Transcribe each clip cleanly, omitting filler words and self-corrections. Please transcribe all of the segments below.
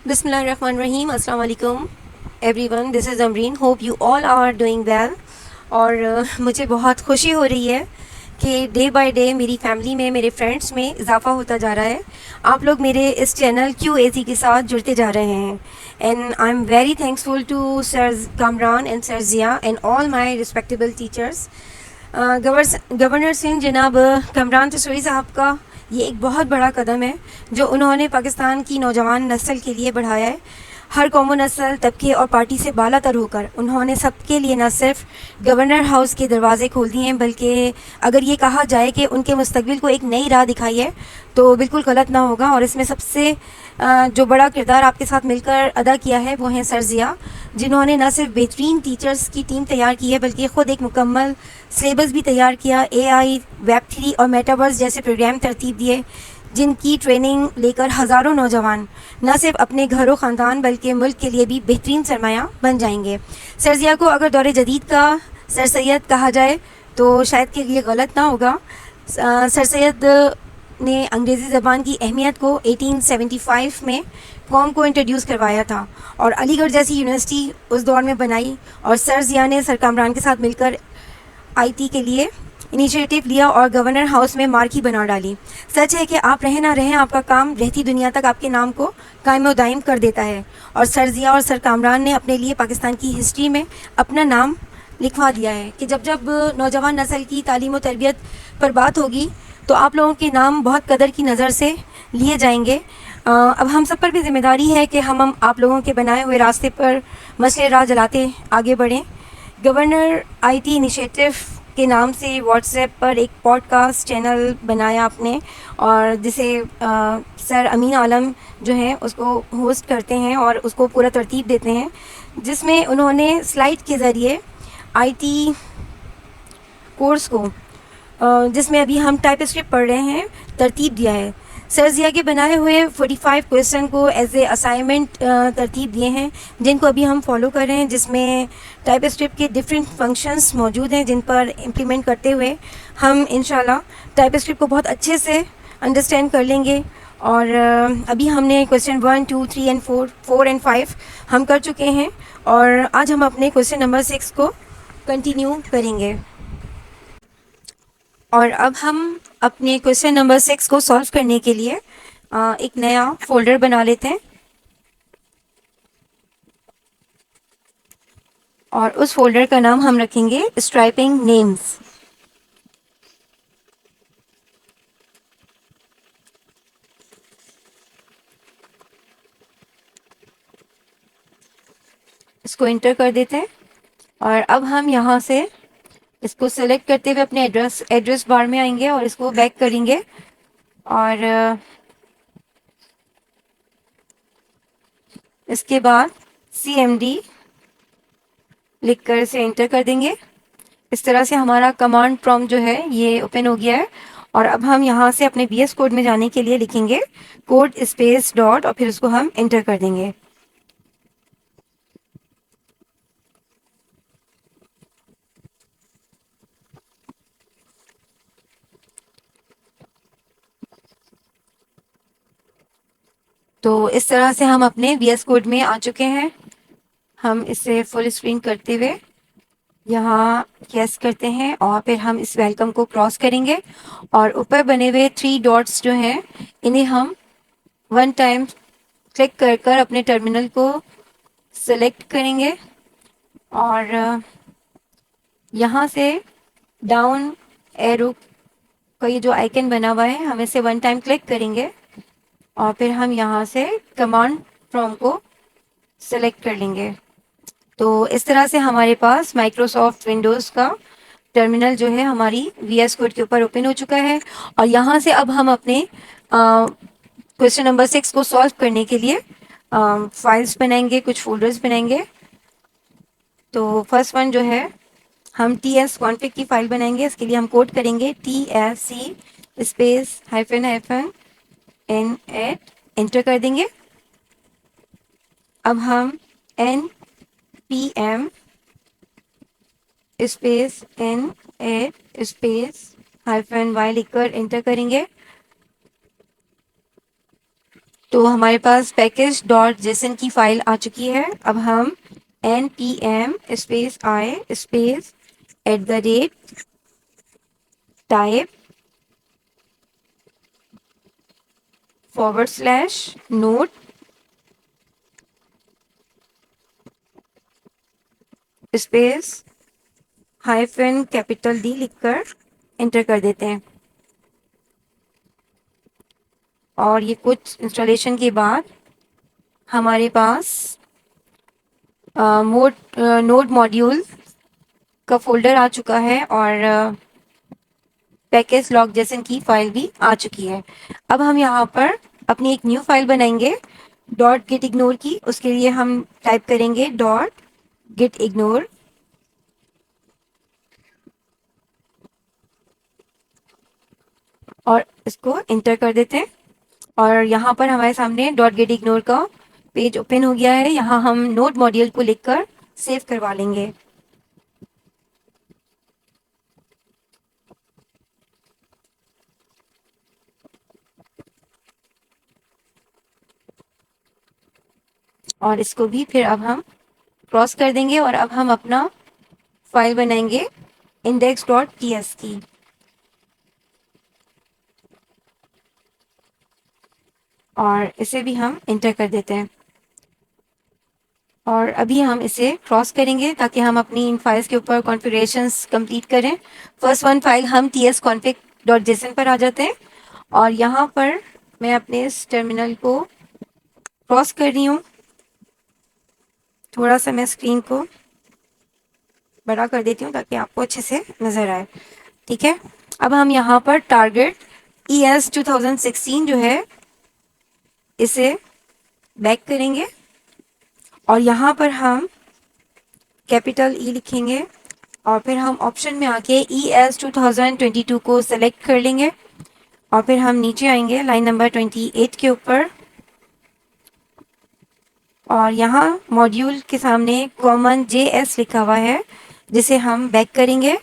Bismillahirrahmanirrahim. Assalamu alaikum everyone. This is Amreen. Hope you all are doing well. और मुझे बहुत खुशी हो रही है कि डे बाय डे मेरी फैमिली में, मेरे फ्रेंड्स में इजाफा होता जा रहा है. आप लोग मेरे इस चैनल QAC के साथ जुड़ते जा रहे हैं. And I am very thankful to sir Kamran and sir Zia and all my respectable teachers. Governor Singh जनाब कमरान तसोई साहब का ये एक बहुत बड़ा कदम है जो उन्होंने पाकिस्तान की नौजवान नस्ल के लिए बढ़ाया है. हर कौम नस्ल, तबके और पार्टी से बालातर होकर उन्होंने सबके लिए न सिर्फ गवर्नर हाउस के दरवाज़े खोल दिए हैं, बल्कि अगर ये कहा जाए कि उनके मुस्तकबिल को एक नई राह दिखाई है तो बिल्कुल गलत ना होगा. और इसमें सबसे जो बड़ा किरदार आपके साथ मिलकर अदा किया है वो हैं सर ज़िया, जिन्होंने न सिर्फ बेहतरीन टीचर्स की टीम तैयार की है बल्कि ख़ुद एक मुकम्मल सिलेबस भी तैयार किया. AI, Web3 और मेटावर्स जैसे प्रोग्राम तरतीब दिए, जिनकी ट्रेनिंग लेकर हज़ारों नौजवान न सिर्फ अपने घरों ख़ानदान बल्कि मुल्क के लिए भी बेहतरीन सरमाया बन जाएंगे. सर ज़िया को अगर दौरे जदीद का सर सैयद कहा जाए तो शायद कि ये गलत ना होगा. सर सैयद ने अंग्रेज़ी ज़बान की अहमियत को 1875 में कौम को इंट्रोड्यूस करवाया था और अलीगढ़ जैसी यूनिवर्सिटी उस दौर में बनाई. और सर ज़िया ने सर कामरान के साथ मिलकर IT के लिए इनिशिएटिव लिया और गवर्नर हाउस में मार्की बना डाली. सच है कि आप रहे ना रहें, आपका काम रहती दुनिया तक आपके नाम को कायम व दायम कर देता है. और सर ज़िया और सर कामरान ने अपने लिए पाकिस्तान की हिस्ट्री में अपना नाम लिखवा दिया है कि जब जब नौजवान नस्ल की तालीम व तरबियत पर बात होगी तो आप लोगों के नाम बहुत कदर की नज़र से लिए जाएंगे. अब हम सब पर भी जिम्मेदारी है कि हम आप लोगों के बनाए हुए रास्ते पर मसले राह जलाते आगे बढ़ें. गवर्नर IT इनिशिएटिव के नाम से व्हाट्सएप पर एक पॉडकास्ट चैनल बनाया आपने, और जिसे सर अमीन आलम जो हैं उसको होस्ट करते हैं और उसको पूरा तरतीब देते हैं, जिसमें उन्होंने स्लाइड के ज़रिए IT कोर्स को, जिसमें अभी हम टाइपस्क्रिप्ट पढ़ रहे हैं, तरतीब दिया है. सर ज़िया के बनाए हुए 45 क्वेश्चन को एज ए असाइनमेंट तरतीब दिए हैं, जिनको अभी हम फॉलो कर रहे हैं, जिसमें टाइपस्क्रिप्ट के डिफरेंट फंक्शंस मौजूद हैं जिन पर इम्प्लीमेंट करते हुए हम इंशाल्लाह टाइपस्क्रिप्ट को बहुत अच्छे से अंडरस्टैंड कर लेंगे. और अभी हमने क्वेश्चन 1, 2, 3 एंड 4 एंड 5 हम कर चुके हैं और आज हम अपने क्वेश्चन नंबर 6 को कंटिन्यू करेंगे. और अब हम अपने क्वेश्चन नंबर 6 को सॉल्व करने के लिए एक नया फोल्डर बना लेते हैं और उस फोल्डर का नाम हम रखेंगे स्ट्राइपिंग नेम्स. इसको इंटर कर देते हैं और अब हम यहाँ से इसको सेलेक्ट करते हुए अपने एड्रेस बार में आएंगे और इसको बैक करेंगे और इसके बाद CMD लिखकर इसे एंटर कर देंगे. इस तरह से हमारा कमांड प्रॉम्प्ट जो है ये ओपन हो गया है. और अब हम यहाँ से अपने BS कोड में जाने के लिए लिखेंगे कोड स्पेस डॉट और फिर उसको हम एंटर कर देंगे. तो इस तरह से हम अपने BS कोड में आ चुके हैं. हम इसे फुल स्क्रीन करते हुए यहाँ यस करते हैं और फिर हम इस वेलकम को क्रॉस करेंगे और ऊपर बने हुए 3 डॉट्स जो हैं इन्हें हम 1 टाइम क्लिक कर कर अपने टर्मिनल को सेलेक्ट करेंगे और यहाँ से डाउन एरो का ये जो आइकन बना हुआ है हम इसे 1 टाइम क्लिक करेंगे और फिर हम यहाँ से कमांड प्रॉम्प्ट को सेलेक्ट कर लेंगे. तो इस तरह से हमारे पास माइक्रोसॉफ्ट विंडोज़ का टर्मिनल जो है हमारी VS कोड के ऊपर ओपन हो चुका है. और यहाँ से अब हम अपने क्वेश्चन नंबर 6 को सॉल्व करने के लिए फाइल्स बनाएंगे, कुछ फोल्डर्स बनाएंगे. तो फर्स्ट वन जो है हम TS कॉन्फ़िग की फाइल बनाएंगे. इसके लिए हम कोड करेंगे TSC स्पेस -n एंटर कर देंगे. अब हम npm space n8 space -y लिखकर एंटर करेंगे. तो हमारे पास पैकेज डॉट जेसन की फाइल आ चुकी है। अब हम npm space i space @type /node space -D लिखकर एंटर कर देते हैं। और ये कुछ इंस्टॉलेशन के बाद हमारे पास नोड मॉड्यूल का फोल्डर आ चुका है और पैकेज लॉग जेसन की फाइल भी आ चुकी है। अब हम यहाँ पर अपनी एक न्यू फाइल बनाएंगे डॉट गिट इग्नोर की। उसके लिए हम टाइप करेंगे डॉट गिट इग्नोर और इसको इंटर कर देते हैं। और यहाँ पर हमारे सामने डॉट गिट इग्नोर का पेज ओपन हो गया है। यहाँ हम नोड मॉड्यूल को लिखकर सेव करवा लेंगे। और इसको भी फिर अब हम क्रॉस कर देंगे और अब हम अपना फाइल बनाएंगे index.ts की। और इसे भी हम इंटर कर देते हैं और अभी हम इसे क्रॉस करेंगे ताकि हम अपनी इन फाइल्स के ऊपर कॉन्फ़िगरेशंस कंप्लीट करें। फर्स्ट वन फाइल हम tsconfig.json पर आ जाते हैं और यहाँ पर मैं अपने इस टर्मिनल को क्रॉस कर रही हूँ। थोड़ा सा मैं स्क्रीन को बड़ा कर देती हूँ ताकि आपको अच्छे से नज़र आए। ठीक है, अब हम यहाँ पर टारगेट ES 2016 जो है इसे बैक करेंगे और यहाँ पर हम कैपिटल E लिखेंगे और फिर हम ऑप्शन में आके ES 2022 को सेलेक्ट कर लेंगे और फिर हम नीचे आएंगे लाइन नंबर 28 के ऊपर और यहाँ मॉड्यूल के सामने कॉमन JS लिखा हुआ है जिसे हम बैक करेंगे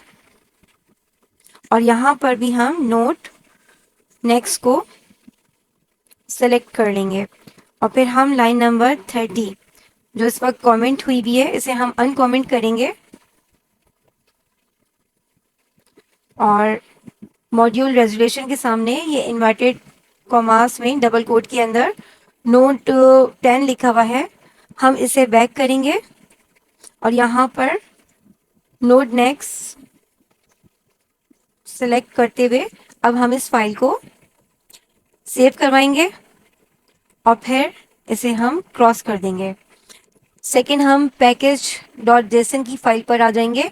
और यहाँ पर भी हम नोट नेक्स्ट को सेलेक्ट कर लेंगे और फिर हम लाइन नंबर 30 जो इस वक्त कमेंट हुई भी है इसे हम अनकमेंट करेंगे और मॉड्यूल रेजोल्यूशन के सामने ये इन्वर्टेड कॉमास में डबल कोट के अंदर नोट 10 लिखा हुआ है। हम इसे बैक करेंगे और यहाँ पर नोड नेक्स्ट सेलेक्ट करते हुए अब हम इस फाइल को सेव करवाएंगे और फिर इसे हम क्रॉस कर देंगे। सेकेंड हम पैकेज डॉट जेसन की फाइल पर आ जाएंगे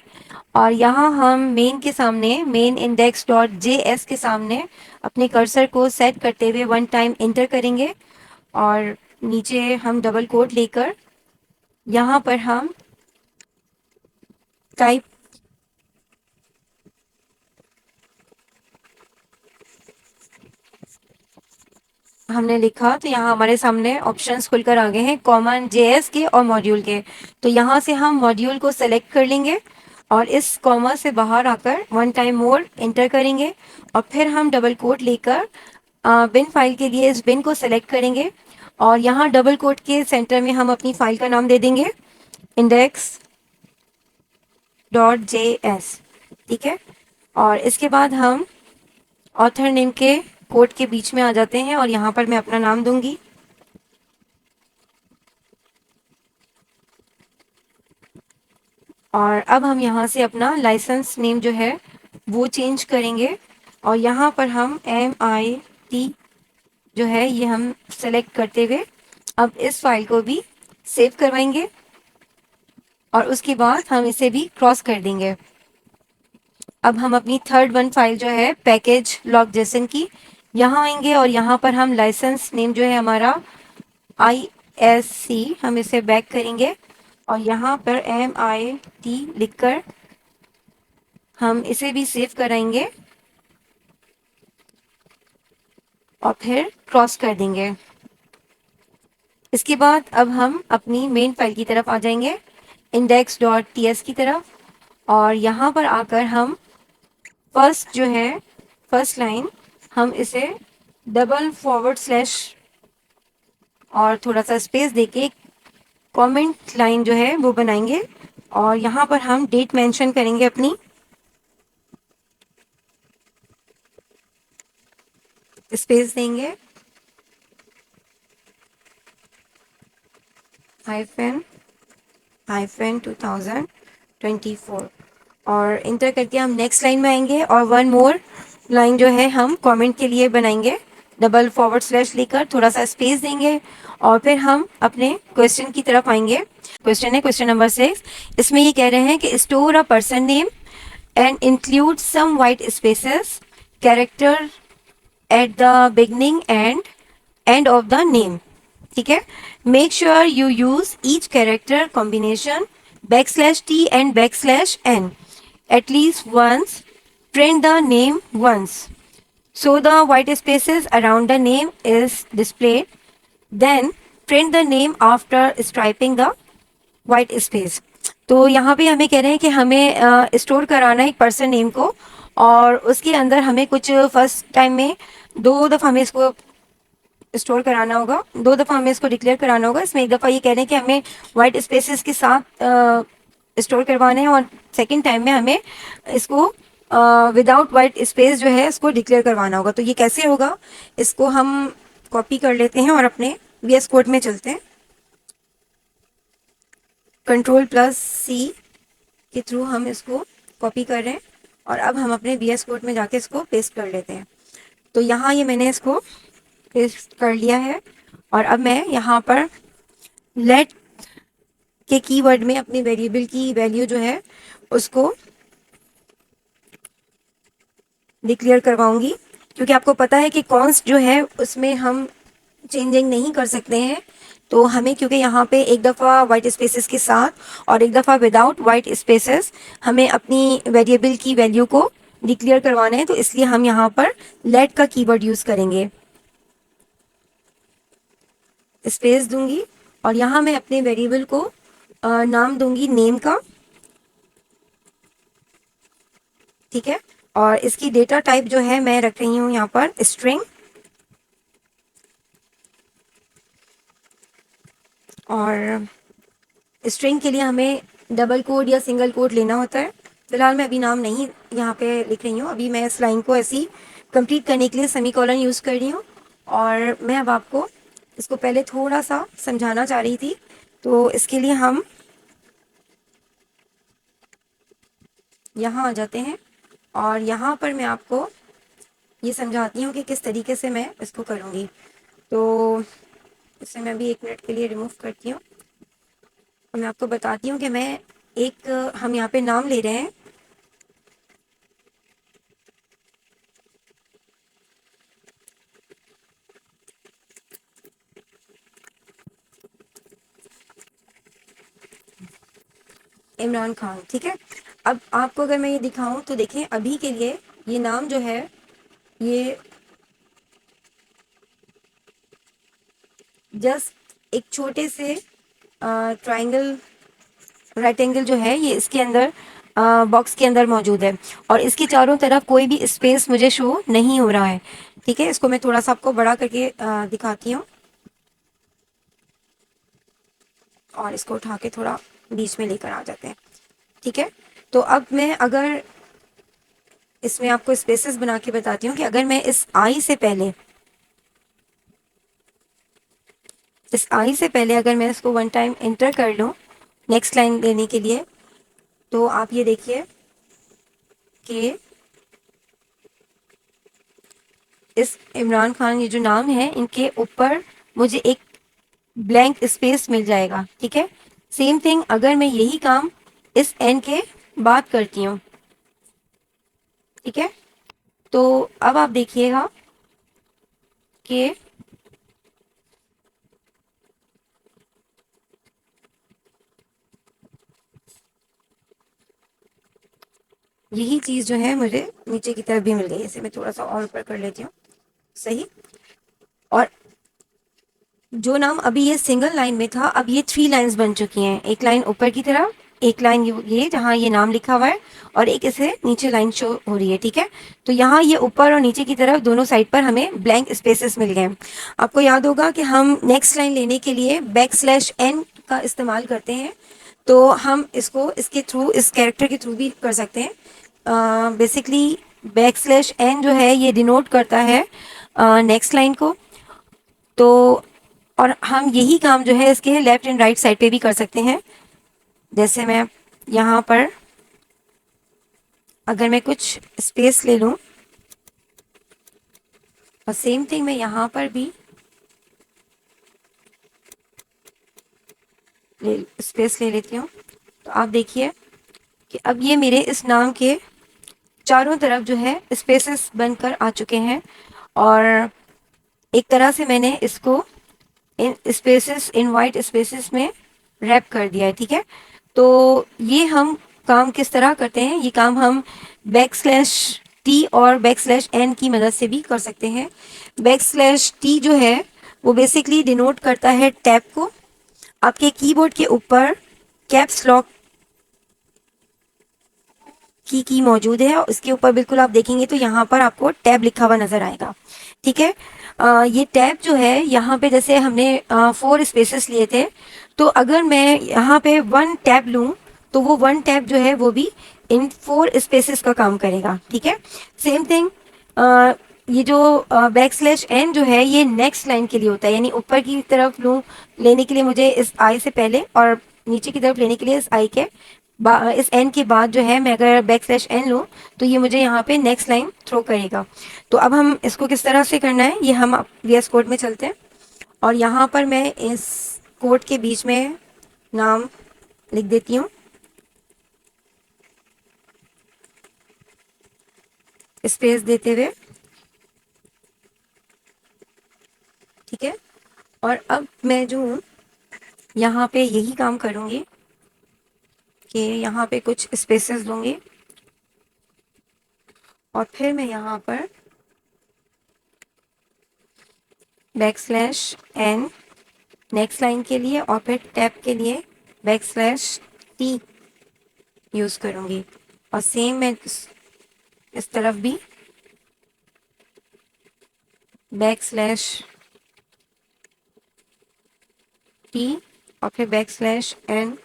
और यहाँ हम मेन के सामने मेन इंडेक्स डॉट JS के सामने अपने कर्सर को सेट करते हुए वन टाइम इंटर करेंगे और नीचे हम डबल कोट लेकर यहाँ पर हम टाइप हमने लिखा तो यहाँ हमारे सामने ऑप्शंस खुलकर आ गए हैं कॉमन JS के और मॉड्यूल के। तो यहाँ से हम मॉड्यूल को सेलेक्ट कर लेंगे और इस कॉमा से बाहर आकर वन टाइम मोर इंटर करेंगे और फिर हम डबल कोट लेकर बिन फाइल के लिए इस बिन को सेलेक्ट करेंगे और यहाँ डबल कोट के सेंटर में हम अपनी फाइल का नाम दे देंगे index.js। ठीक है, और इसके बाद हम ऑथर नेम के कोट के बीच में आ जाते हैं और यहाँ पर मैं अपना नाम दूंगी और अब हम यहाँ से अपना लाइसेंस नेम जो है वो चेंज करेंगे और यहाँ पर हम MIT जो है ये हम सेलेक्ट करते हुए अब इस फाइल को भी सेव करवाएंगे और उसके बाद हम इसे भी क्रॉस कर देंगे। अब हम अपनी थर्ड वन फाइल जो है पैकेज लॉग जेसन की यहाँ आएंगे और यहाँ पर हम लाइसेंस नेम जो है हमारा ISC हम इसे बैक करेंगे और यहाँ पर MIT लिखकर हम इसे भी सेव कराएंगे और फिर क्रॉस कर देंगे। इसके बाद अब हम अपनी मेन फाइल की तरफ आ जाएंगे index.ts की तरफ और यहाँ पर आकर हम फर्स्ट जो है फर्स्ट लाइन हम इसे डबल फॉरवर्ड स्लैश और थोड़ा सा स्पेस देके कमेंट लाइन जो है वो बनाएंगे और यहाँ पर हम डेट मेंशन करेंगे अपनी, स्पेस देंगे, हाइफन हाइफन 2024 और इंटर करके हम नेक्स्ट लाइन में आएंगे और वन मोर लाइन जो है हम कमेंट के लिए बनाएंगे, डबल फॉरवर्ड स्लैश लेकर थोड़ा सा स्पेस देंगे और फिर हम अपने क्वेश्चन की तरफ आएंगे। क्वेश्चन है क्वेश्चन नंबर 6। इसमें ये कह रहे हैं कि store a person name and include some white spaces character at the beginning and end of the name. ठीक है, make sure you use each character combination \t and \n at least once. Print the name once so the white spaces around the name is displayed. Then print the name after striping the white space. तो यहाँ पे हमें कह रहे हैं कि हमें store कराना है एक पर्सन नेम को और उसके अंदर हमें कुछ फर्स्ट टाइम में 2 दफ़ा हमें इसको स्टोर कराना होगा, 2 दफ़ा हमें इसको डिक्लेयर कराना होगा। इसमें एक दफ़ा ये कह रहे हैं कि हमें वाइट स्पेसेस के साथ स्टोर करवाने हैं और सेकंड टाइम में हमें इसको विदाउट वाइट स्पेस जो है इसको डिक्लेयर करवाना होगा। तो ये कैसे होगा, इसको हम कॉपी कर लेते हैं और अपने VS कोड में चलते हैं। Ctrl+C के थ्रू हम इसको कॉपी कर रहे हैं और अब हम अपने VS कोड में जाके इसको पेस्ट कर लेते हैं। तो यहाँ ये मैंने इसको पेस्ट कर लिया है और अब मैं यहाँ पर लेट के कीवर्ड में अपनी वेरिएबल की वैल्यू जो है उसको डिक्लेयर करवाऊंगी, क्योंकि आपको पता है कि कॉन्स्ट जो है उसमें हम चेंजिंग नहीं कर सकते हैं। तो हमें क्योंकि यहाँ पे एक दफ़ा वाइट स्पेसेस के साथ और एक दफ़ा विदाउट वाइट स्पेसेस हमें अपनी वेरिएबल की वैल्यू को डिक्लेयर करवाना है, तो इसलिए हम यहाँ पर लेट का कीवर्ड यूज़ करेंगे। स्पेस दूंगी और यहाँ मैं अपने वेरिएबल को नाम दूंगी नेम का। ठीक है, और इसकी डेटा टाइप जो है मैं रख रही हूँ यहाँ पर स्ट्रिंग और स्ट्रिंग के लिए हमें डबल कोड या सिंगल कोड लेना होता है। फिलहाल मैं अभी नाम नहीं यहाँ पे लिख रही हूँ, अभी मैं इस लाइन को ऐसी कंप्लीट करने के लिए सेमीकोलन यूज़ कर रही हूँ और मैं अब आपको इसको पहले थोड़ा सा समझाना चाह रही थी। तो इसके लिए हम यहाँ आ जाते हैं और यहाँ पर मैं आपको ये समझाती हूँ कि किस तरीके से मैं इसको करूँगी। तो इसे मैं भी 1 मिनट के लिए रिमूव करती हूँ और मैं आपको बताती हूँ कि मैं हम यहाँ पे नाम ले रहे हैं। इमरान खान। ठीक है, अब आपको अगर मैं ये दिखाऊं तो देखें अभी के लिए ये नाम जो है ये जस्ट एक छोटे से ट्रायंगल रेक्टेंगल जो है ये इसके अंदर बॉक्स के अंदर मौजूद है और इसके चारों तरफ कोई भी स्पेस मुझे शो नहीं हो रहा है। ठीक है, इसको मैं थोड़ा सा आपको बड़ा करके दिखाती हूँ और इसको उठा के थोड़ा बीच में लेकर आ जाते हैं। ठीक है, तो अब मैं अगर इसमें आपको स्पेसेस बना के बताती हूँ कि अगर मैं इस आई से पहले अगर मैं इसको 1 टाइम एंटर कर लूँ नेक्स्ट लाइन देने के लिए, तो आप ये देखिए कि इस इमरान खान ये जो नाम है इनके ऊपर मुझे एक ब्लैंक स्पेस मिल जाएगा। ठीक है, सेम थिंग अगर मैं यही काम इस एन के बाद करती हूँ। ठीक है, तो अब आप देखिएगा कि यही चीज़ जो है मुझे नीचे की तरफ भी मिल गई। इसे मैं थोड़ा सा और ऊपर कर लेती हूँ। सही, और जो नाम अभी ये सिंगल लाइन में था अब ये 3 लाइंस बन चुकी हैं, एक लाइन ऊपर की तरफ एक लाइन ये जहाँ ये नाम लिखा हुआ है और एक इसे नीचे लाइन शो हो रही है, ठीक है। तो यहाँ ये ऊपर और नीचे की तरफ दोनों साइड पर हमें ब्लैंक स्पेसेस मिल गए। आपको याद होगा कि हम नेक्स्ट लाइन लेने के लिए \n का इस्तेमाल करते हैं, तो हम इसको इसके थ्रू, इस कैरेक्टर के थ्रू भी कर सकते हैं। बेसिकली \n जो है ये डिनोट करता है नेक्स्ट लाइन को। तो और हम यही काम जो है इसके लेफ्ट एंड राइट साइड पे भी कर सकते हैं। जैसे मैं यहाँ पर अगर मैं कुछ स्पेस ले लूँ और सेम थिंग मैं यहाँ पर भी स्पेस ले लेती हूँ, तो आप देखिए कि अब ये मेरे इस नाम के चारों तरफ जो है स्पेसेस बनकर आ चुके हैं और एक तरह से मैंने इसको इन स्पेसेस, इन वाइट स्पेसेस में रैप कर दिया है, ठीक है। तो ये हम काम किस तरह करते हैं, ये काम हम \t और \n की मदद से भी कर सकते हैं। \t जो है वो बेसिकली डिनोट करता है टैब को। आपके कीबोर्ड के ऊपर कैप्स लॉक की मौजूद है और उसके ऊपर बिल्कुल आप देखेंगे तो यहाँ पर आपको टैब लिखा हुआ नजर आएगा, ठीक है। ये टैब जो है यहाँ पे जैसे हमने 4 स्पेसेस लिए थे, तो अगर मैं यहाँ पे 1 टैब लूँ तो वो 1 टैब जो है वो भी इन 4 स्पेसेस का काम करेगा, ठीक है। सेम थिंग ये जो \n जो है ये नेक्स्ट लाइन के लिए होता है, यानी ऊपर की तरफ लूँ लेने के लिए मुझे इस आई से पहले और नीचे की तरफ लेने के लिए इस आई के इस n के बाद जो है मैं अगर \n लूँ तो ये मुझे यहाँ पे नेक्स्ट लाइन थ्रो करेगा। तो अब हम इसको किस तरह से करना है, ये हम VS कोड में चलते हैं और यहाँ पर मैं इस कोड के बीच में नाम लिख देती हूँ, स्पेस देते हुए, ठीक है। और अब मैं जो हूँ यहाँ पे यही काम करूँगी कि यहाँ पे कुछ स्पेसेस दूंगी और फिर मैं यहाँ पर \n नेक्स्ट लाइन के लिए और फिर टैब के लिए \t यूज करूंगी और सेम मैं इस तरफ भी \t और फिर \n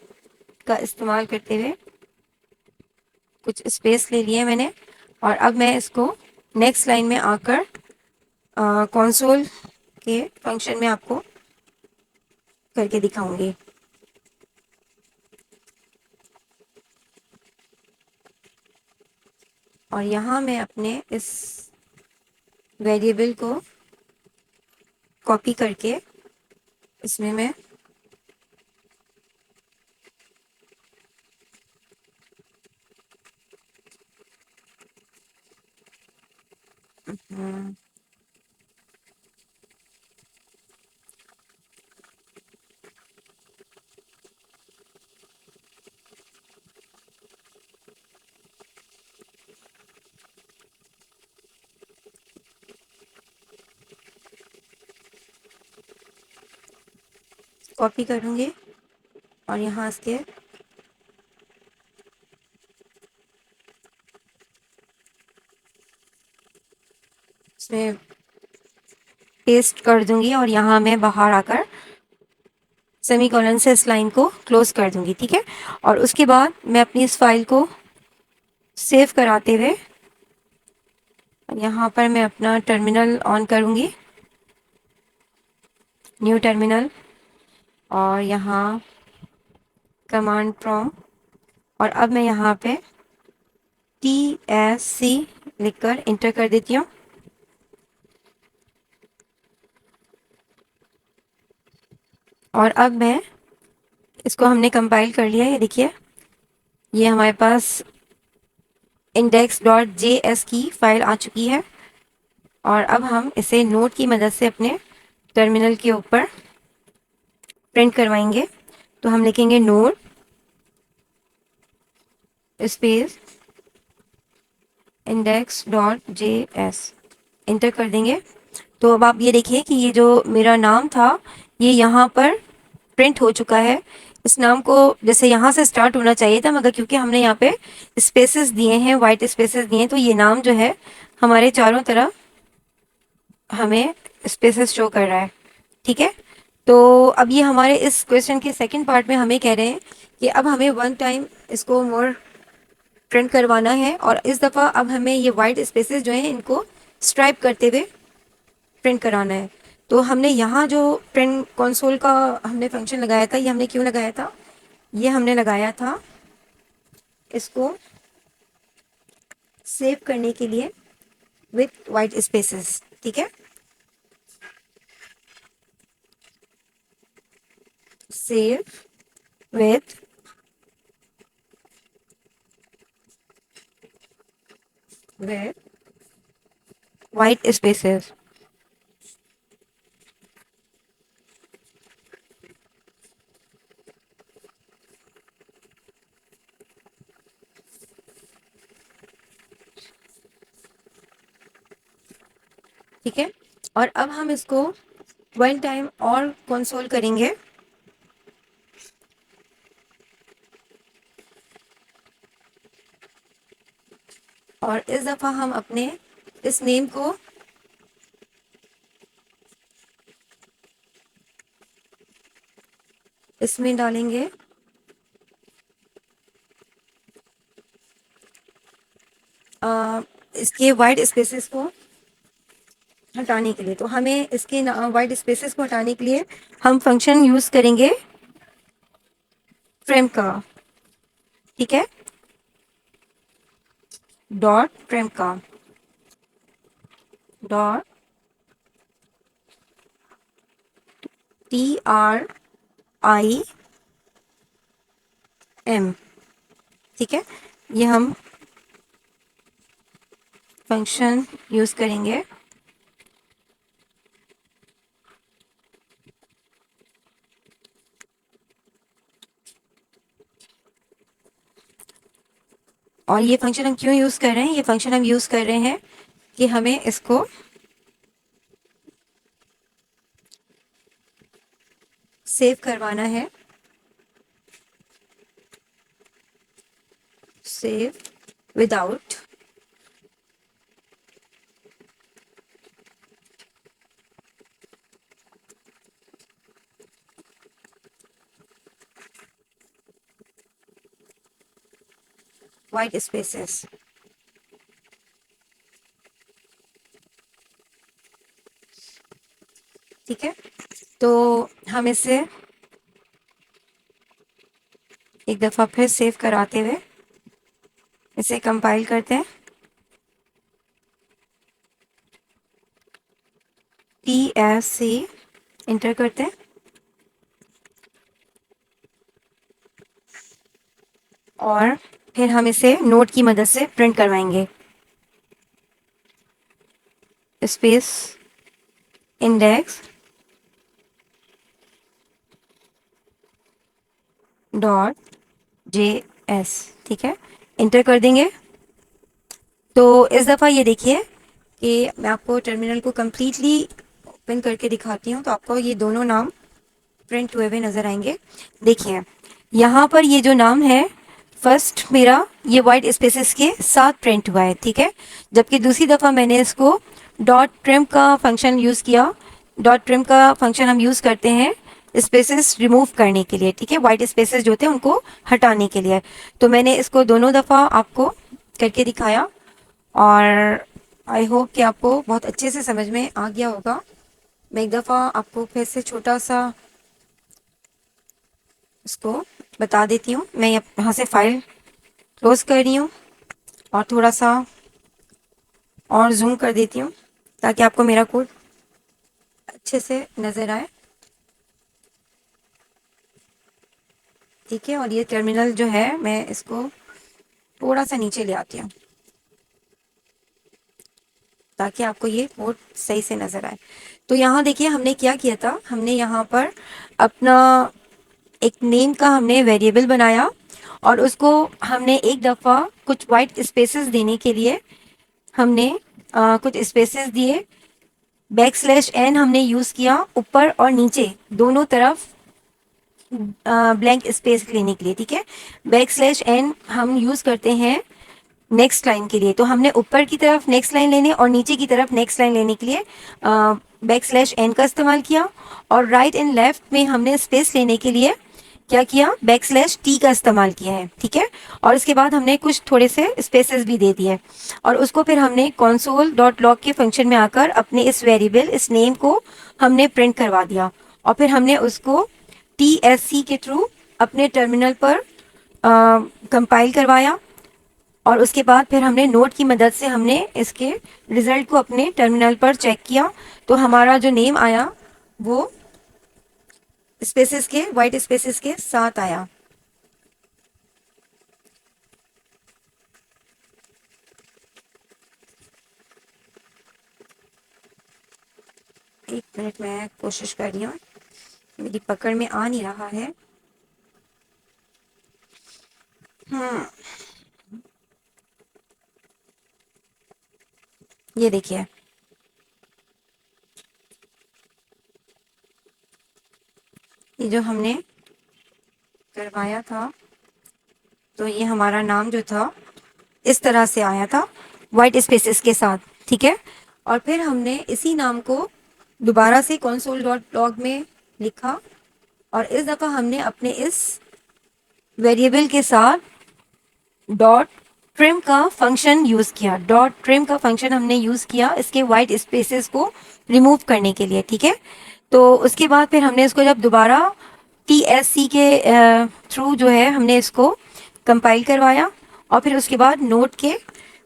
का इस्तेमाल करते हुए कुछ स्पेस ले लिए मैंने और अब मैं इसको नेक्स्ट लाइन में आकर कंसोल के फंक्शन में आपको करके दिखाऊंगी। और यहाँ मैं अपने इस वेरिएबल को कॉपी करके इसमें मैं कॉपी करूंगी और यहाँ इसके इसमें पेस्ट कर दूंगी और यहाँ मैं बाहर आकर सेमीकोलन से इस लाइन को क्लोज कर दूंगी, ठीक है। और उसके बाद मैं अपनी इस फाइल को सेव कराते हुए यहाँ पर मैं अपना टर्मिनल ऑन करूंगी, न्यू टर्मिनल, और यहाँ कमांड प्रॉम्प्ट, और अब मैं यहाँ पे TSC लिखकर इंटर कर देती हूँ। और अब मैं इसको हमने कंपाइल कर लिया है, ये देखिए ये हमारे पास index.js की फाइल आ चुकी है और अब हम इसे नोट की मदद से अपने टर्मिनल के ऊपर प्रिंट करवाएंगे। तो हम लिखेंगे नोट स्पेस index.js, इंटर कर देंगे। तो अब आप ये देखिए कि ये जो मेरा नाम था ये यहाँ पर प्रिंट हो चुका है। इस नाम को जैसे यहाँ से स्टार्ट होना चाहिए था, मगर क्योंकि हमने यहाँ पे स्पेसेस दिए हैं, वाइट स्पेसेस दिए हैं, तो ये नाम जो है हमारे चारों तरफ हमें स्पेसेस शो कर रहा है। ठीक है, तो अब ये हमारे इस क्वेश्चन के सेकंड पार्ट में हमें कह रहे हैं कि अब हमें वन टाइम इसको मोर प्रिंट करवाना है, और इस दफ़ा अब हमें ये वाइट स्पेसेस जो हैं इनको स्ट्राइप करते हुए प्रिंट कराना है। तो हमने यहाँ जो प्रिंट कंसोल का हमने फंक्शन लगाया था, ये हमने क्यों लगाया था? ये हमने लगाया था इसको सेव करने के लिए विथ वाइट स्पेसेस। ठीक है, सेव विथ वाइट स्पेसेस। ठीक है, और अब हम इसको वन टाइम और कंसोल करेंगे। और इस दफ़ा हम अपने इस नेम को इसमें डालेंगे, इसके वाइट स्पेसेस को हटाने के लिए। तो हमें इसके वाइट स्पेसेस को हटाने के लिए हम फंक्शन यूज़ करेंगे फ्रेम का। ठीक है, डॉट फ्रेम का, डॉट TRIM। ठीक है, ये हम फंक्शन यूज़ करेंगे और ये फंक्शन हम क्यों यूज़ कर रहे हैं? ये फंक्शन हम यूज़ कर रहे हैं कि हमें इसको सेव करवाना है, सेव विदाउट वाइट स्पेसेस। ठीक है, तो हम इसे एक दफ़ा फिर सेव कराते हुए इसे कंपाइल करते हैं। TSC इंटर करते हैं और फिर हम इसे नोट की मदद से प्रिंट करवाएंगे। Space index dot JS। ठीक है, इंटर कर देंगे। तो इस दफ़ा ये देखिए कि मैं आपको टर्मिनल को कम्प्लीटली ओपन करके दिखाती हूँ, तो आपको ये दोनों नाम प्रिंट हुए हुए नज़र आएंगे। देखिए यहाँ पर ये जो नाम है फर्स्ट मेरा ये वाइट स्पेसेस के साथ प्रिंट हुआ है। ठीक है, जबकि दूसरी दफ़ा मैंने इसको डॉट ट्रिम का फंक्शन यूज़ किया। डॉट ट्रिम का फंक्शन हम यूज़ करते हैं स्पेसेस रिमूव करने के लिए। ठीक है, वाइट स्पेसेस जो होते हैं उनको हटाने के लिए। तो मैंने इसको दोनों दफ़ा आपको करके दिखाया और आई होप कि आपको बहुत अच्छे से समझ में आ गया होगा। मैं एक दफ़ा आपको फिर से छोटा सा इसको बता देती हूँ। मैं यहाँ से फाइल क्लोज कर रही हूँ और थोड़ा सा और जूम कर देती हूँ ताकि आपको मेरा कोड अच्छे से नज़र आए। ठीक है, और ये टर्मिनल जो है मैं इसको थोड़ा सा नीचे ले आती हूँ ताकि आपको ये कोड सही से नज़र आए। तो यहाँ देखिए हमने क्या किया था, हमने यहाँ पर अपना एक नेम का हमने वेरिएबल बनाया और उसको हमने एक दफ़ा कुछ वाइट स्पेसेस देने के लिए हमने कुछ स्पेसेस दिए। बैकस्लैश n हमने यूज़ किया ऊपर और नीचे दोनों तरफ ब्लैंक स्पेस लेने के लिए, ठीक है। \n हम यूज़ करते हैं नेक्स्ट लाइन के लिए। तो हमने ऊपर की तरफ नेक्स्ट लाइन लेने और नीचे की तरफ नेक्स्ट लाइन लेने के लिए \n का इस्तेमाल किया, और राइट एंड लेफ्ट में हमने स्पेस लेने के लिए क्या किया, \t का इस्तेमाल किया है, ठीक है। और इसके बाद हमने कुछ थोड़े से स्पेसेस भी दे दिए, और उसको फिर हमने console.log के फंक्शन में आकर अपने इस वेरिएबल, इस नेम को हमने प्रिंट करवा दिया, और फिर हमने उसको TSC के थ्रू अपने टर्मिनल पर कंपाइल करवाया, और उसके बाद फिर हमने नोट की मदद से हमने इसके रिजल्ट को अपने टर्मिनल पर चेक किया। तो हमारा जो नेम आया वो स्पेसेस के, वाइट स्पेसेस के साथ आया। एक मिनट, मैं कोशिश कर रही हूँ, मेरी पकड़ में आ नहीं रहा है। ये देखिए, ये जो हमने करवाया था, तो ये हमारा नाम जो था इस तरह से आया था वाइट स्पेसेस के साथ, ठीक है। और फिर हमने इसी नाम को दोबारा से console.log में लिखा, और इस दफ़ा हमने अपने इस वेरिएबल के साथ डॉट ट्रिम का फंक्शन यूज़ किया। डॉट ट्रिम का फंक्शन हमने यूज़ किया इसके वाइट स्पेसेस को रिमूव करने के लिए, ठीक है। तो उसके बाद फिर हमने इसको जब दोबारा TSC के थ्रू जो है हमने इसको कंपाइल करवाया, और फिर उसके बाद नोट के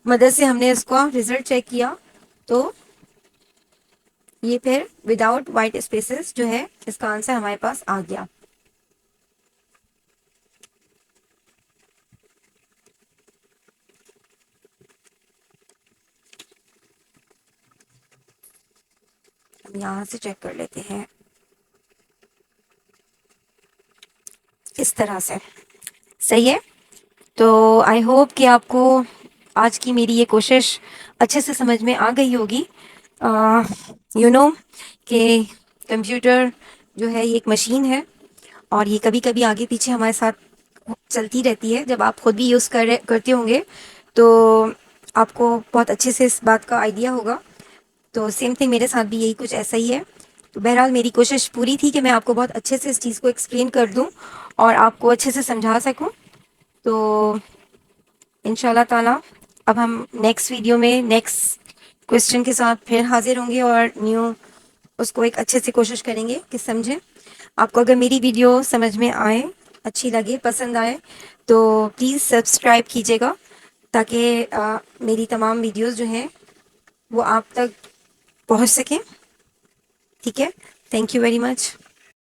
मदद से हमने इसका रिजल्ट चेक किया, तो ये फिर विदाउट वाइट स्पेसेस जो है इसका आंसर हमारे पास आ गया। हम यहाँ से चेक कर लेते हैं, इस तरह से सही है। तो आई होप कि आपको आज की मेरी ये कोशिश अच्छे से समझ में आ गई होगी। यू नो कि कंप्यूटर जो है ये एक मशीन है, और ये कभी कभी आगे पीछे हमारे साथ चलती रहती है। जब आप खुद भी यूज़ करते होंगे तो आपको बहुत अच्छे से इस बात का आइडिया होगा। तो सेम थिंग मेरे साथ भी यही कुछ ऐसा ही है। तो बहरहाल मेरी कोशिश पूरी थी कि मैं आपको बहुत अच्छे से इस चीज़ को एक्सप्लेन कर दूं और आपको अच्छे से समझा सकूं। तो इंशाल्लाह ताला अब हम नेक्स्ट वीडियो में नेक्स्ट क्वेश्चन के साथ फिर हाजिर होंगे, और न्यू उसको एक अच्छे से कोशिश करेंगे कि समझें। आपको अगर मेरी वीडियो समझ में आए, अच्छी लगे, पसंद आए, तो प्लीज़ सब्सक्राइब कीजिएगा, ताकि मेरी तमाम वीडियोस जो हैं वो आप तक पहुंच सकें, ठीक है। Thank you very much.